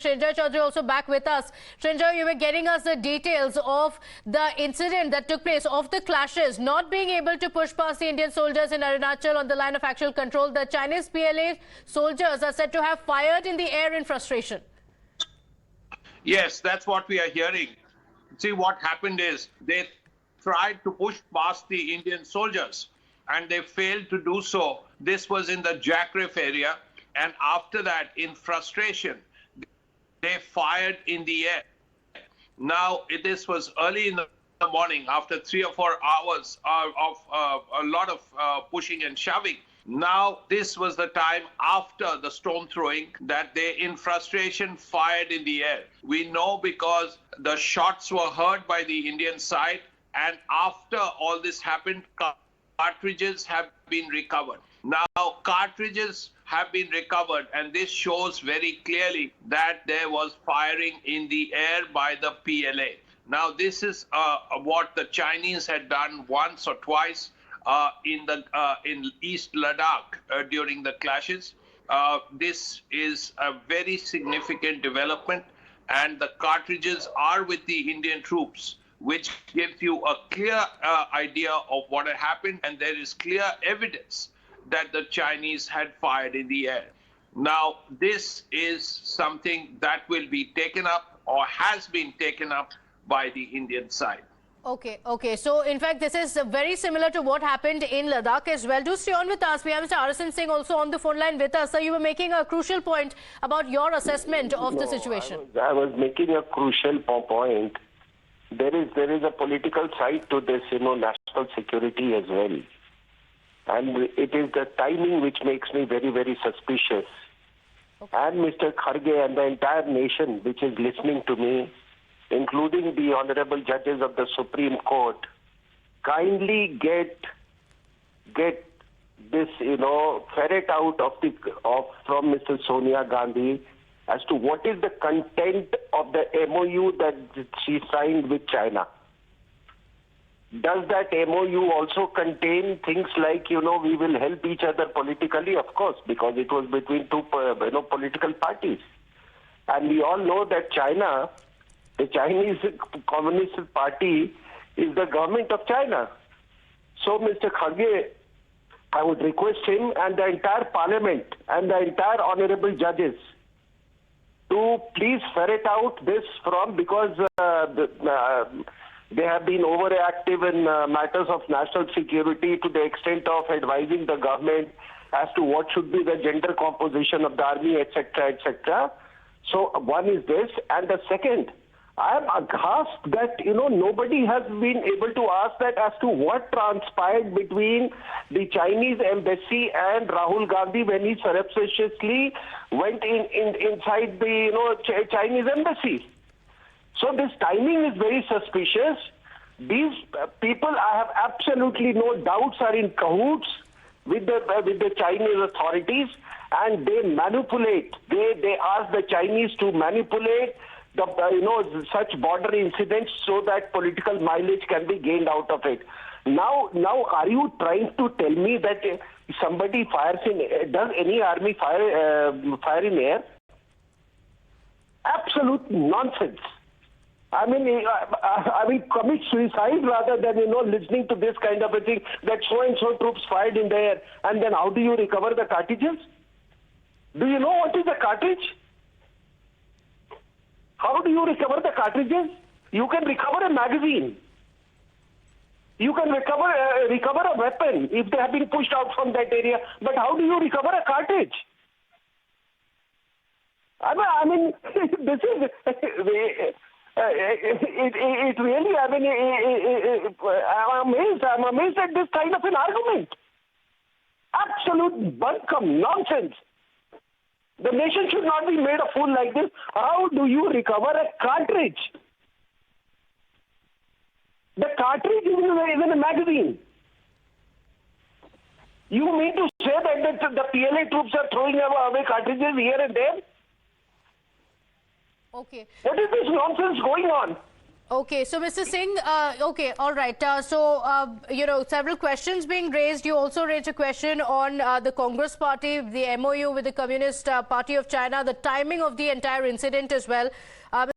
Srinjoy Chaudhary also back with us. Srinjoy, you were getting us the details of the incident that took place, of the clashes, not being able to push past the Indian soldiers in Arunachal on the line of actual control. The Chinese PLA soldiers are said to have fired in the air in frustration. Yes, that's what we are hearing. See, what happened is they tried to push past the Indian soldiers and they failed to do so. This was in the Jackrif area, and after that, in frustration, they fired in the air. Now, this was early in the morning, after 3 or 4 hours of a lot of pushing and shoving. Now, this was the time after the stone throwing that they, in frustration, fired in the air. We know because the shots were heard by the Indian side, and after all this happened, cartridges have been recovered. Now, cartridges have been recovered, and this shows very clearly that there was firing in the air by the PLA. Now, this is what the Chinese had done once or twice in East Ladakh during the clashes. This is a very significant development, and the cartridges are with the Indian troops, which gives you a clear idea of what had happened, and there is clear evidence that the Chinese had fired in the air. Now, this is something that will be taken up or has been taken up by the Indian side. Okay. So, in fact, this is very similar to what happened in Ladakh as well. Do stay on with us. We have Mr. Arasan Singh also on the phone line with us. So, you were making a crucial point about your assessment of the situation. I was making a crucial point. There is a political side to this, national security as well. And it is the timing which makes me very, very suspicious. Okay. And Mr. Kharge and the entire nation which is listening to me, including the honorable judges of the Supreme Court, kindly get this, ferret out from Mr. Sonia Gandhi as to what is the content of the MOU that she signed with China. Does that MOU also contain things like, we will help each other politically? Of course, because it was between two, political parties. And we all know that China, the Chinese Communist Party, is the government of China. So, Mr. Kharge, I would request him and the entire parliament and the entire honorable judges to please ferret out this because they have been overactive in matters of national security to the extent of advising the government as to what should be the gender composition of the army, etc., etc. So one is this, and the second, I am aghast that nobody has been able to ask that as to what transpired between the Chinese embassy and Rahul Gandhi when he surreptitiously went inside the Chinese embassy. So this timing is very suspicious. These people, I have absolutely no doubts, are in cahoots with the Chinese authorities, and they manipulate. They ask the Chinese to manipulate the such border incidents so that political mileage can be gained out of it. Now, are you trying to tell me that somebody fires in air? Does any army fire in air? Absolute nonsense. I mean, commit suicide rather than, listening to this kind of a thing, that so-and-so troops fired in the air. And then how do you recover the cartridges? Do you know what is a cartridge? How do you recover the cartridges? You can recover a magazine. You can recover a weapon if they have been pushed out from that area. But how do you recover a cartridge? I mean, this is... It really, I'm amazed at this kind of an argument. Absolute bunkum nonsense. The nation should not be made a fool like this. How do you recover a cartridge? The cartridge is in a magazine. You mean to say that the PLA troops are throwing away cartridges here and there? Okay. What is this nonsense going on? Okay, so Mr. Singh, okay, all right. You know, several questions being raised. You also raised a question on the Congress Party, the MOU with the Communist Party of China, the timing of the entire incident as well.